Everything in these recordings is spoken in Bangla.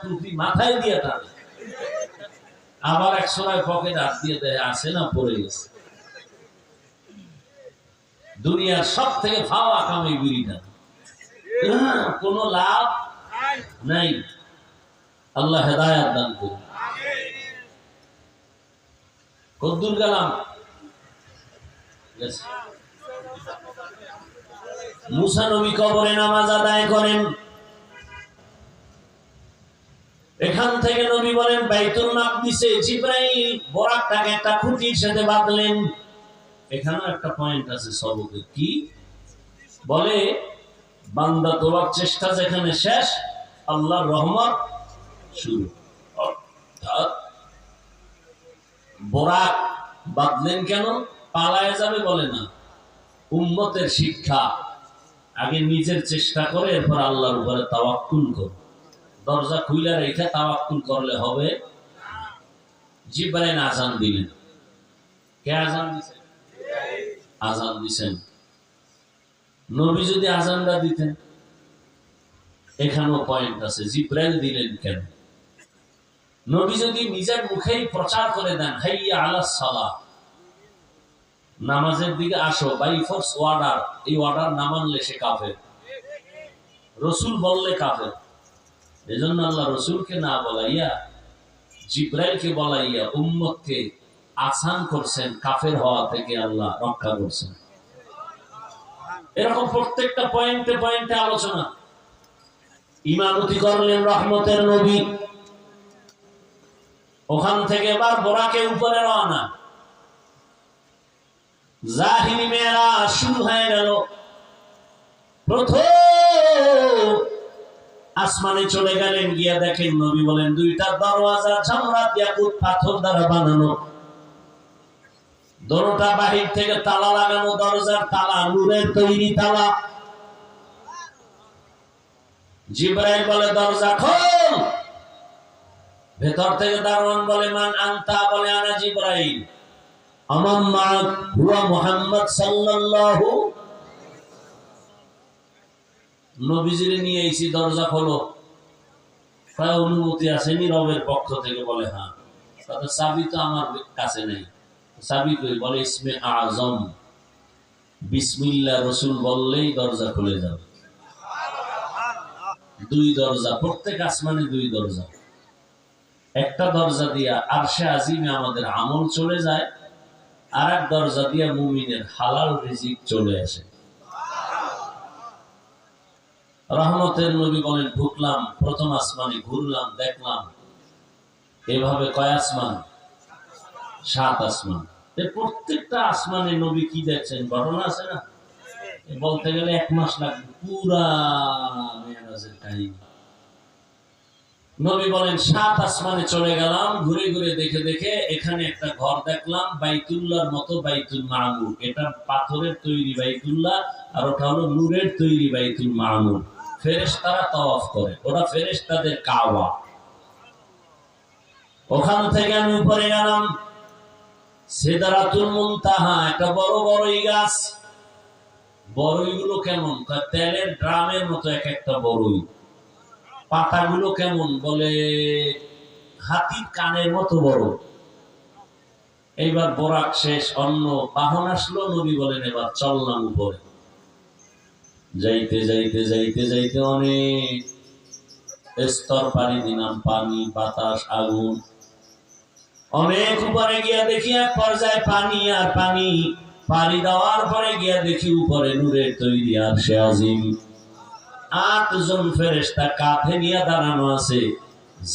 টুপি মাথায় দিয়ে টানে, আবার এক সময় পকেট হাত দিয়ে দেয়, আসে না পড়ে গেছে। দুনিয়ার সব থেকে ফাওয়া কামে বিড়িটা, কোনো লাভ নাই। আল্লাহ হেদায়েত দান করুন। কদ্দুর গেলাম, মুসা নবী কবরে নামাজ আদায় করেন। এখান থেকে নবী বলেন বাইতুল মাকদিসে জিবরাইল বোরাকটাকে একটা খুঁটির সাথে বাঁধলেন। এখানেও একটা পয়েন্ট আছে সবকে, কি বলে? বান্দা তোলার চেষ্টা যেখানে শেষ, আল্লাহর রহমত শুরু। অর্থাৎ বোরাক বাঁধলেন কেন? পালায় যাবে বলে না, উম্মতের শিক্ষা, আগে নিজের চেষ্টা করে এরপর আল্লাহর উপরে তাওয়াক্কুল কর। দরজা খুইলা রেখে তাওয়াক্কুল করলে হবে? জিবরাইল আযান দিলেন। কে আযান দিছেন? আযান দিছেন। নবী যদি আযানটা দিতেন, এখানেও পয়েন্ট আছে, জিবরাইল দিলেন কেন? নবী যদি নিজের মুখেই প্রচার করে দেন হাইয়া আলাস সালাহ, নামাজের দিকে আসো, বাই ফোর্স অর্ডার, এই অর্ডার না মানলে সে কাফের। রসুল বললে কাফের। এজন্য আল্লাহ রসুলকে না বলাইয়া জিবরাইলকে বলাইয়া উম্মতকে আসান করছেন, কাফের হওয়া থেকে আল্লাহ রক্ষা করছেন। এরকম প্রত্যেকটা পয়েন্টে পয়েন্টে আলোচনা। ইমামতি করলেন রহমতের নবী। ওখান থেকে এবার বোরাকে উপরে রওনা। জাহিরি মেরাজ শুরু হয়ে গেল। প্রথম আসমানে চলে গেলেন, গিয়া দেখেন নবী বলেন দুইটা দরওয়াজা জামরাত ইয়াকুত পাথর দ্বারা বানানো, দরজা বাহির থেকে তালা লাগানো, দরজার তালা নূরের তৈরি তালা। জিবরাইল বলে দরজা খোল। ভেতর থেকে দারোয়ান বলে মান আনতা? বলে আনা জিবরাইল। আমান মা'আক হুয়া মুহাম্মদ সাল্লাল্লাহু। নবীজিরে নিয়ে এসি, দরজা খোলো। তার অনুমতি আসেনি রবের পক্ষ থেকে? বলে হ্যাঁ। তাদের চাবি তো আমার কাছে নেই। চাবি কই? বলে ইসমে আজম বিসমিল্লাহ রসুল বললেই দরজা খুলে যাবে। দুই দরজা, প্রত্যেক আসমানে দুই দরজা। একটা দরজা দিয়া আরশে আজিমে আমাদের আমল চলে যায়, আর এক দরজা দিয়া মুমিনের হালাল রিজিক চলে আসে। রহমতের নবী বলেন ঢুকলাম, প্রথম আসমানে ঘুরলাম, দেখলাম। এভাবে কয় আসমান? 7 আসমান। প্রত্যেকটা আসমানে নবী কি দেখছেন ঘটনা আছে না? বলতে গেলে 1 মাস লাগবে পুরা মেরাজের কাহিনী। নবী বলেন 7 আসমানে চলে গেলাম, ঘুরে ঘুরে দেখে দেখে এখানে একটা ঘর দেখলাম বাইতুল্লাহর মতো, বাইতুল মামুর। এটা পাথরের তৈরি বাইতুল্লাহ, আর ওটা হলো নূরের তৈরি বাইতুল মামুর। ফেরেশতারা তাওয়াফ করে, ওটা ফেরেশতাদের কাবা। ওখান থেকে আমি উপরে গেলাম সিদরাতুল মুনতাহা, একটা বড় বড়ই গাছ। বড়ইগুলো কেমন? তেলের ড্রামের মতো এক একটা বড়ই। পাতাগুলো কেমন? বলে হাতির কানের মতো বড়। এইবার বোরাক শেষ, অন্য বাহন আসলো। নবী বলেন এবার চললাম উপরে। যাইতে যাইতে যাইতে যাইতে অনেক স্তর পাড়ি দিলাম, পানি, বাতাস, আগুন। অনেক উপরে গিয়া দেখি এক পর্যায়ে পানি আর পানি। পানি দেওয়ার পরে গিয়া দেখি উপরে নূরের তৈরি আরশে আজিম। 8 জন ফেরেশতা কাঁধে নিয়ে দাঁড়ানো আছে।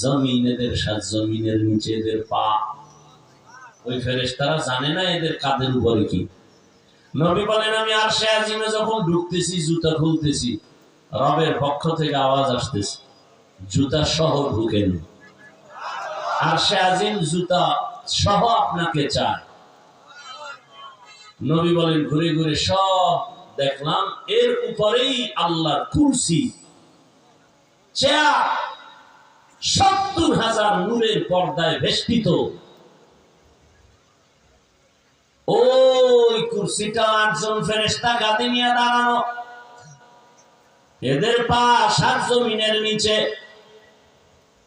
জমিন এদের সাথে, জমিনের নিচে এদের পা। ওই ফেরেশতারা জানে না এদের কাঁধের উপরে কি। নবী বলেন আমি আরশে আজিমে যখন ঢুকতেছি, জুতা খুলতেছি, রবের পক্ষ থেকে আওয়াজ আসতেছে জুতা সহ ঢুকেন। আরশে আজিম জুতা সহ আপনাকে চায়। নবী বলেন ঘুরে ঘুরে সব দেখলাম, এর উপরেই আল্লাহর কুরসি, চেয়ার, 70,000 নূরের পর্দায় বেষ্টিত। ওই কুরসিটা 8 জন ফেরেশতা গাদি নিয়ে দাঁড়ানো। এদের পা 7 জমিনের নিচে।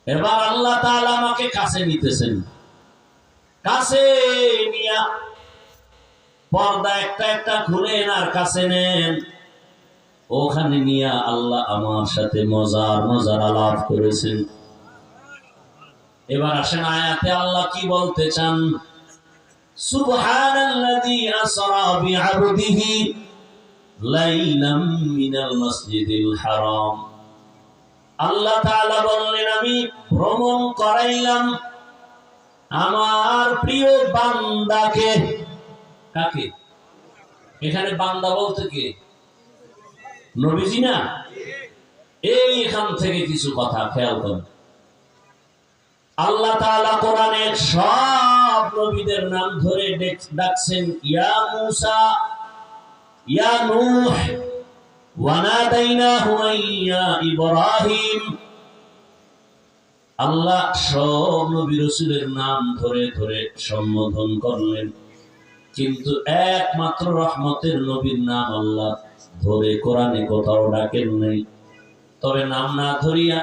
এবার আল্লাহ তাআলা আমাকে কাছে নিতেছেন, কাছে নিয়া পর্দা একটা একটা খুলেন আর কাছে নেন। ওখানে নিয়া আল্লাহ আমার সাথে মজার মজার আলাপ করেছেন। এবার আসেন আয়াতে আল্লাহ কি বলতে চান। সুবহানাল্লাযী আসরা বিআবদিহি লাইলাম মিনাল মাসজিদিল হারাম। আল্লাহ তাআলা বললেন, আমি ভ্রমণ করাইলাম আমার প্রিয় বান্দাকে। কাকে? এখানে বান্দা বলতে কে? নবীজি না? এখান থেকে কিছু কথা খেয়াল করুন। আল্লাহ তাআলা কোরআনের সব নবীদের নাম ধরে ডাকছেন, ইয়া মূসা, ইয়া নূহ, ওয়া নাদাইনাহু ইয়া ইব্রাহিম। আল্লাহ সব নবী রাসূলের নাম ধরে ধরে সম্বোধন করলেন, কিন্তু একমাত্র রহমতের নবীর নাম আল্লাহ ধরে কোরআনে কোথাও ডাকেন নাই। তবে নাম না ধরিয়া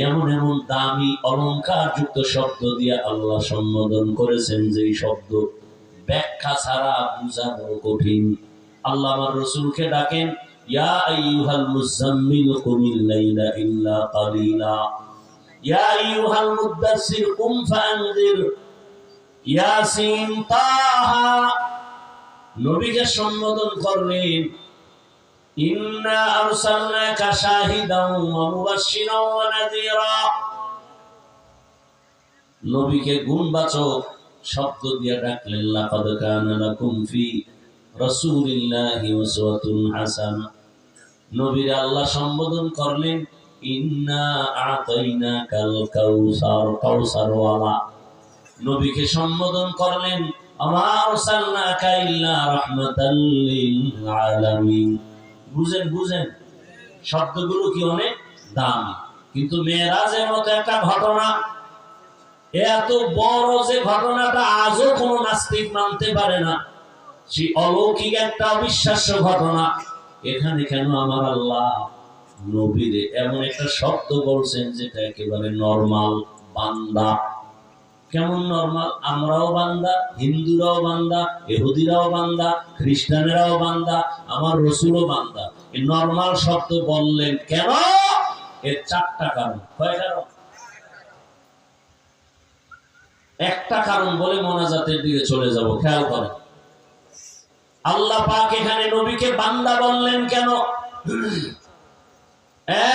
এমন এমন দামি অলংকার যুক্ত শব্দ দিয়া আল্লাহ সম্বোধন করেছেন, যেই শব্দ ব্যাখ্যা ছাড়া বোঝা বড় কঠিন। আল্লাহ আমার রাসূলকে ডাকেন, ইয়া আইয়ুহাল মুযাম্মিল কুমিল লাইলা ইল্লা কালিলা, ইয়া আইয়ুহাল মুদ্দাসসির কুম ফাআনযির, ইয়াসিন, তাহা। নবীকে সম্বোধন করলেন, ইন্না আরসালনাকা শাহিদাও ওয়া মুবাশশিরাও ওয়া নাযীরা। নবীকে গুণবাচক শব্দ দিয়ে ডাকলেন, লাকাদ কানা লাকুম ফি রাসূলিল্লাহি উসওয়াতুন হাসানাহ। নবীর আল্লাহ সম্বোধন করলেন, ইন্না আতাইনাকাল কাউসার, কাউসারওয়ালা। নবীকে সম্বোধন করলেন, আমা আরসালনাকা ইল্লা রাহমাতাল লিল আলামিন। বুঝেন বুঝেন, শব্দগুলো কি অনেক দামি, কিন্তু মেরাজের মতো একটা ঘটনা, এত বড় যে ঘটনাটা আজও কোনো নাস্তিক মানতে পারে না, সেই অলৌকিক একটা অবিশ্বাস্য ঘটনা, এখানে কেন আমার আল্লাহ নবীরে এমন একটা শব্দ বলছেন যেটা একেবারে নরমাল, বান্দা। কেমন নরমাল? আমরাও বান্দা, হিন্দুরাও বান্দা, ইহুদিরাও বান্দা, খ্রিস্টানেরাও বান্দা, আমার রাসূলও বান্দা। এই নরমাল শব্দ বললেন কেন? এর চারটা কারণ। কয় কারণ? একটা কারণ বলে মোনাজাতের দিকে চলে যাব, খেয়াল করেন। আল্লাহ পাক এখানে নবীকে বান্দা বললেন কেন?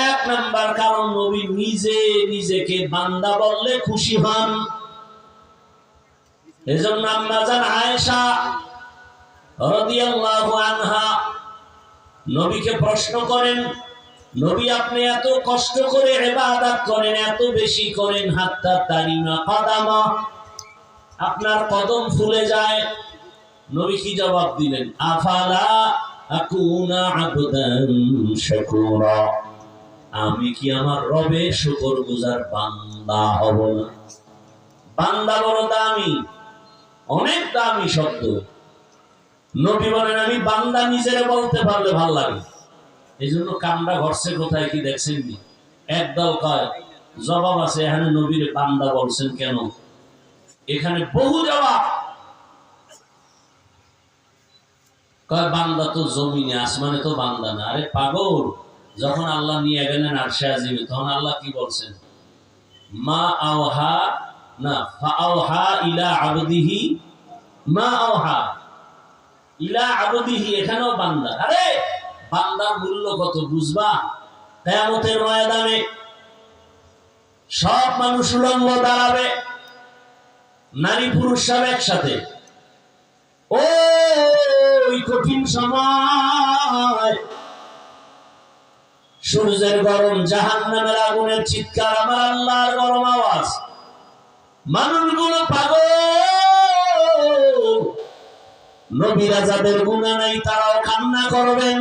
এক নাম্বার কারণ, নবী নিজে নিজেকে বান্দা বললে খুশি হন। এজন্য আম্মা জান আয়েশা রাদিয়াল্লাহু আনহা নবীকে প্রশ্ন করেন, নবী আপনি এত কষ্ট করে ইবাদত করেন, এত বেশি করেন, হাত্তা তারিমা কদামা, আপনার কদম ফুলে যায়। নবী কি জবাব দিলেন? আফালা আকুনা আবদান শাকুরা, আমি কি আমার রবের শুকরগুজার বান্দা হব না? বান্দা বড় দামি, অনেক দামি শব্দ। নবী বলেন, আমি বান্দা নিজের বলতে পারলে ভাল লাগে। এই জন্য কামড়া ঘটছে কোথায় কি দেখছেন নি? একদল কয় জবাব আছে, এখানে নবীর বান্দা বলছেন কেন? এখানে বহু জবাব। কয় বান্দা তো জমিনে, আসমানে তো বান্দা না। আরে পাগল, যখন আল্লাহ নিয়ে গেলেন আরশে আজিমে, তখন আল্লাহ কি বলছেন? মা আওহা না, ফাআওহা ইলা আবদিহি মা আওহা ইলা আবদিহি, এখানেও বান্দা। আরে বান্দার মূল্য কত বুঝবা? কিয়ামতের ময়দানে সব মানুষ উলঙ্গ দাঁড়াবে, নারী পুরুষ সব একসাথে। ওই কঠিন সময় সূর্যের গরম, জাহান্নামের আগুনের চিৎকার, আমার আল্লাহর গরম আওয়াজ, মানুষগুলো পাগল। নবীরা যাদের গুনাহ নাই তারাও কান্না করবেন।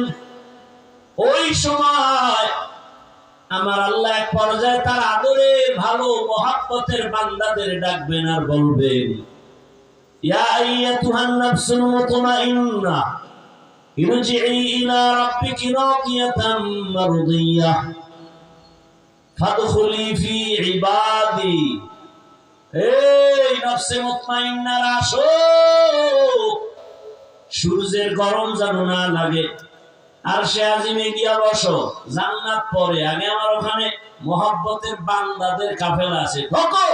ওই সময় আমার আল্লাহ এক পর্যায়ে তার আদরে ভালো মহব্বতের বান্দাদের ডাকবেন আর বলবেন, ইয়া আইয়াতুহান নাফসুল মুতমাইন্না ইরজিই ইলা রাব্বিকি রাদিয়াতাম মারদিয়াহ ফাদখুলি ফি ইবাদি। ইবাদি, এই নফসে মুতমাইন্নারা আসো, সূর্যের গরম যেন না লাগে, আর সে আজিমে গিয়া বসো, জান্নাত পরে। আগে আমার ওখানে মহব্বতের বান্দাদের কাফেলা আছে, ঢোকো,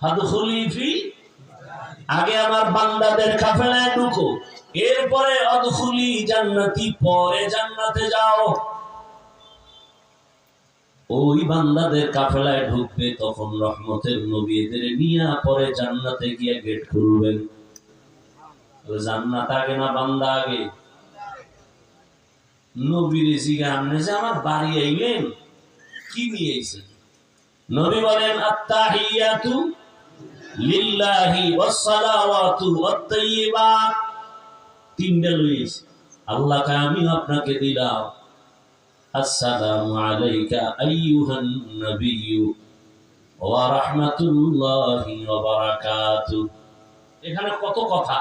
ফাদখুলি ফি, আগে আমার বান্দাদের কাফেলায় ঢুকো, এরপরে অদখুলি জান্নাতি, পরে জান্নাতে যাও। ওই বান্দাদের কাফেলায় ঢুকবে, তখন রহমতের নবী এদের নিয়ে পরে জান্নাতে গিয়ে গেট খুলবেন। জান্নাত আগে না বান্দা আগে? নবীর জিগা, আপনি যে আমার বাড়ি আইলেন, কি নিয়ে আইছেন? নবী বলেন, আত্তাহিয়াতু লিল্লাহি ওয়াস সালাওয়াতু ওয়াত তাইয়্যিবাত, তিনটা লইছে। আল্লাহকে আমি আপনাকে দিলাম, আসসালামু আলাইকা আইয়ুহান নাবিয়্যু ওয়া রাহমাতুল্লাহি ওয়া বারাকাতুহু। এখানে কত কথা।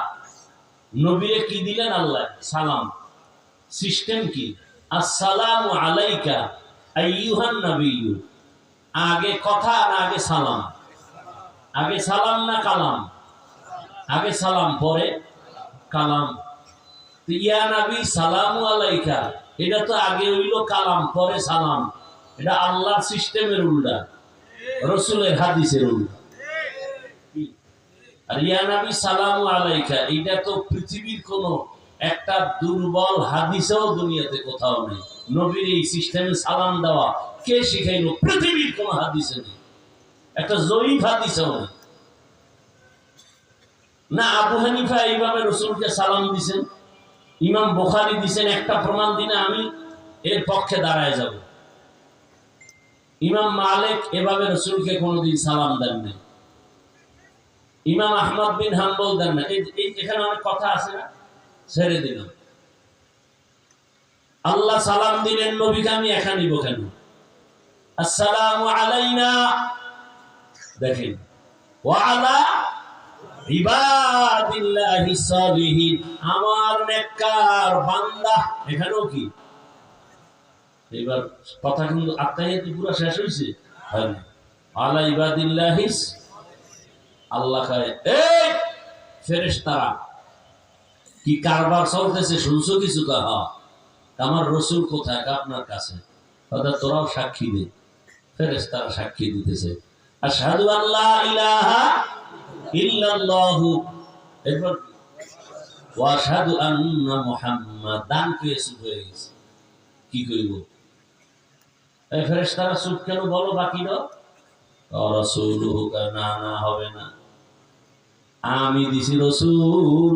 নবীরে কি দিলেন আল্লাহ? সালাম। সিস্টেম কি? আসসালামু আলাইকা আইয়ুহান নাবিয়্যু, আগে কথা না আগে সালাম? আগে সালাম না কালাম? আগে সালাম পরে কালাম। ইয়া নবী সালামু আলাইকা, এটা তো আগে হইল কালাম পরে সালাম। এটা আল্লাহর সিস্টেমের উল্টা, রাসূলের হাদিসের উল্টা। আর ইয়া নবী সালামু আলাইকা, এটা তো পৃথিবীর কোন একটা দুর্বল হাদিসেও দুনিয়াতে কোথাও নেই। নবীর এই সিস্টেমে সালাম দেওয়া কে শিখাইল? পৃথিবীর কোন হাদিসে নেই, একটা জয়ীফ হাদিসেও নেই। না আবু হানিফা এইভাবে রাসূলকে সালাম দিছেন, ইমাম বুখারী দিছেন, একটা প্রমাণ দিনে আমি এর পক্ষে দাঁড়ায় যাব। ইমাম মালিক এভাবে রাসূলকে কোনোদিন সালাম দেন নাই, ইমাম আহমদ বিন হাম্বল দেন না। এখানে অনেক কথা আছে না, ছেড়ে দিলাম। আল্লাহ সালাম দিলেন, নবীকে আমি একা নিব কেন? আসসালামু আলাইনা, দেখেন, ওয়া আলা ইবাদিল্লাহিস সালিহিন, আমার নেককার বান্দা। এখানেও কি? এবার কথা কিন্তু আত্মাহিয়াত পুরো শেষ হইছে, হয়নি। আলা ইবাদিল্লাহিস, আল্লাহ কয়, এই ফেরেশতারা কি কারবার চলতেছে শুনছো কিছু? কহা আমার রাসূল কোথায়? আপনার কাছে। কথা তোরাও সাক্ষী দে। ফেরেশতারা সাক্ষী দিতেছে, আশহাদু আল্লা ইলাহা ইল্লাল্লাহু, এরপর ওয়া আশহাদু আন্না মুহাম্মাদান, কে চুপ হয়ে গেছে। কি কইব? এই ফেরেশতারা চুপ কেন? বলো বাকি দাও। রাসূলুহু, না না হবে না, আমি দিছি রাসূল,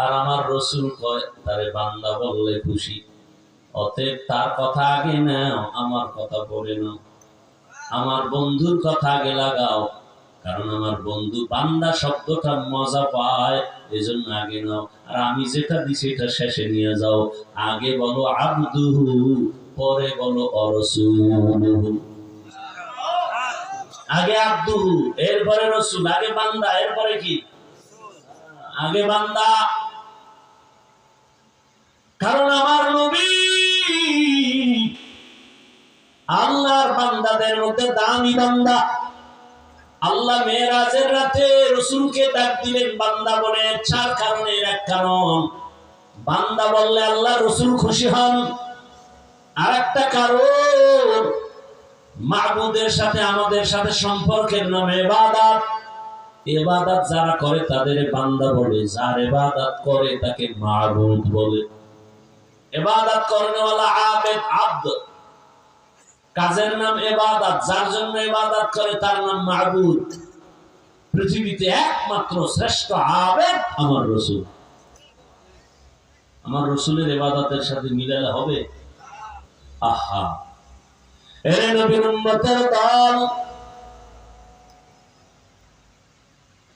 আর আমার রাসূল কয় তারে বান্দা বললে খুশি, অতএব তার কথা আগে নাও, আমার কথা পরে নাও, আমার বন্ধুর কথা আগে লাগাও, কারণ আমার বন্ধু বান্দা শব্দটা মজা পায়, এজন্য আগে নাও। আর আমি যেটা দিছি এটা শেষে নিয়ে যাও। আগে বলো আবদুহু, পরে বলো রাসূলুহু। আগে আব্দুহু, এরপরে রাসূল, আগে বান্দা, এরপরে কি? আগে বান্দা। কারণ আমার নবী আল্লাহর বান্দাদের মধ্যে দামি বান্দা। আল্লাহ মেরাজের রাতে রাসূলকে ডাক দিলেন বান্দা বলে, চার কারণের এক কারণ, বান্দা বললে আল্লাহ রাসূল খুশি হন। আর একটা কারণ, মাবুদের সাথে আমাদের সাথে সম্পর্কের নাম ইবাদত। ইবাদত যারা করে তাদের বান্দা বলে, যার ইবাদত করে তাকে মাবুদ বলে। ইবাদত করনেওয়ালা আবেদ, আব্দ, কাজের নাম ইবাদত, যার জন্য ইবাদত করে তার নাম মাবুদ। পৃথিবীতে একমাত্র শ্রেষ্ঠ আবেদ আমার রাসূল। আমার রাসূলের ইবাদতের সাথে মিলালে হবে? আহা, এরে নবীর উম্মতের দল,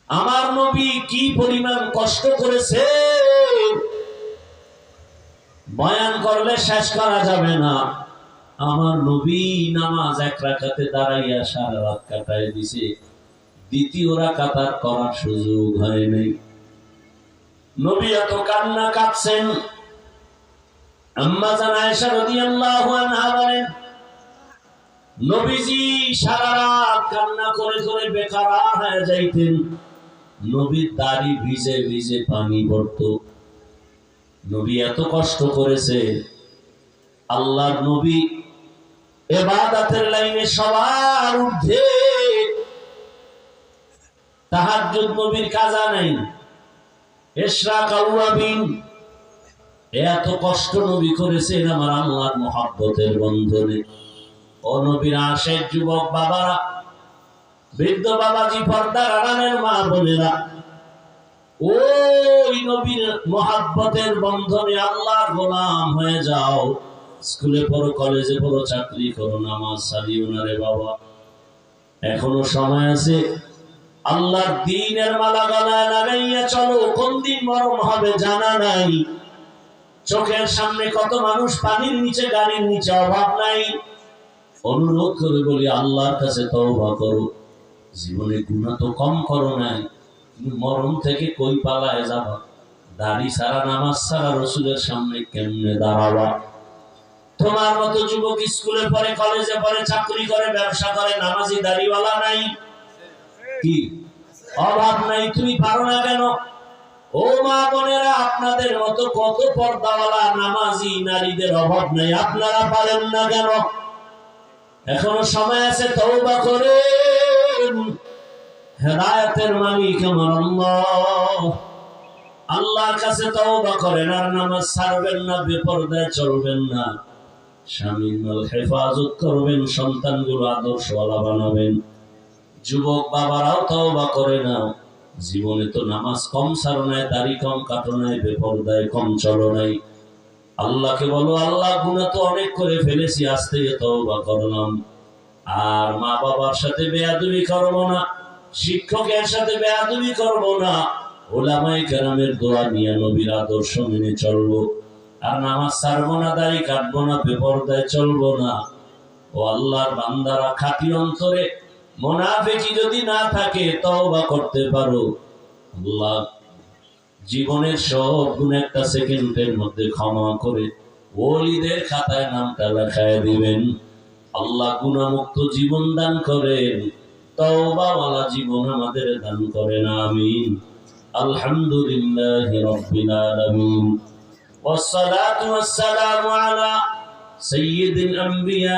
আমার নবী কি পরিমাণ কষ্ট করেছে বয়ান করলে শেষ করা যাবে না। আমার নবী নামাজ এক রাকাতে দাঁড়াইয়া সারা রাত কাটায় দিছে, দ্বিতীয় রাকাত করার সুযোগ হয় নাই। নবী এত কান্না কাঁদছেন। আম্মা জান আয়েশা রাদিয়াল্লাহু আনহা বলেন, নবীজি সারা রাত কান্না করে করে বেকারা হয়ে যাইতেন। নবীর দাড়ি ভিজে ভিজে পানি পড়তো। নবী এত কষ্ট করেছে। আল্লাহর নবী ইবাদতের লাইনে সবার ঊর্ধ্বে। তাহাজ্জুদ নবীর কাজা নাই, ইশরাক আওয়াবিন। এত কষ্ট নবী করেছেন আমার আল্লাহর মহব্বতের বন্ধনে। ও নবীর আশেক যুবক বাবারা, বৃদ্ধ বাবাজি, পর্দার আড়ালের মা বোনেরা, ওই নবীর মহব্বতের বন্ধনে আল্লাহর গোলাম হয়ে যাও। স্কুলে পড়ো, কলেজে পড়ো, চাকরি করো, নামাজ ছাড়িও না রে বাবা। এখনো সময় আছে। আল্লাহর দ্বীনের মালা গলায় লাগাইয়া চলো। কোন দিন মরণ হবে জানা নাই। চোখের সামনে কত মানুষ পানির নিচে, গাড়ির নিচে, অভাব নাই। অনুরোধ করে বলি, আল্লাহর কাছে তওবা করো। জীবনে গুনাহ তো কম করো নাই, কিন্তু মরণ থেকে কই পালায় যাবা? দাড়ি ছাড়া, নামাজ ছাড়া রসুলের সামনে কেমনে দাঁড়াবা? তোমার মতো যুবক স্কুলে পড়ে, কলেজে পড়ে, চাকরি করে, ব্যবসা করে, নামাজি দাড়িওয়ালা নাই কি? অভাব নাই। তুমি পারো না কেন? ও মা বোনেরা, আপনাদের মতো কত পর্দাওয়ালা নামাজি নারীদের অভাব নাই, আপনারা পারেন না কেন? এখনো সময় আছে, তওবা করেন। হেদায়েতের মালিক আমার আল্লাহ। আল্লাহর কাছে তওবা করেন, আর নামাজ ছাড়বেন না, বেপরদায় চলবেন না, স্বামীর মাল হেফাজত করবেন, সন্তানগুলো আদর্শওয়ালা বানাবেন। যুবক বাবারাও তওবা করে নাও। জীবনে তো নামাজ কম ছাড়ো নাই, দাড়ি কম কাটো নাই, বেপরদায় কম চলো নাই। আল্লাহকে বলো, আল্লাহ গুনাহ তো অনেক করে ফেলেছি, আজ থেকে তওবা করলাম। আর মা বাবার সাথে বেয়াদবি করবো না, শিক্ষকের সাথে বেয়াদবি করবো না, উলামায়ে কেরামের দোয়া নিয়ে নবীর আদর্শ মেনে চলবো। আর নামাজ ছাড়বো না, দাড়ি কাটবো না, বেপরদায় চলবো না। ও আল্লাহর বান্দারা, খাঁটি অন্তরে মুনাফিকি যদি না থাকে, তওবা করতে পারো, আল্লাহ জীবনের সব গুনাহ একটা সেকেন্ডের মধ্যে ক্ষমা করে ওলিদের খাতায় নামটা লেখায় দিবেন। আল্লাহ গুনাহমুক্ত জীবন দান করেন, তওবাওয়ালা জীবন আমাদের দান করেন। আমিন। আলহামদুলিল্লাহি রাব্বিল আলামিন, ওয়াসসালাতু ওয়াসসালামু আলা সাইয়্যিদিল আম্বিয়া।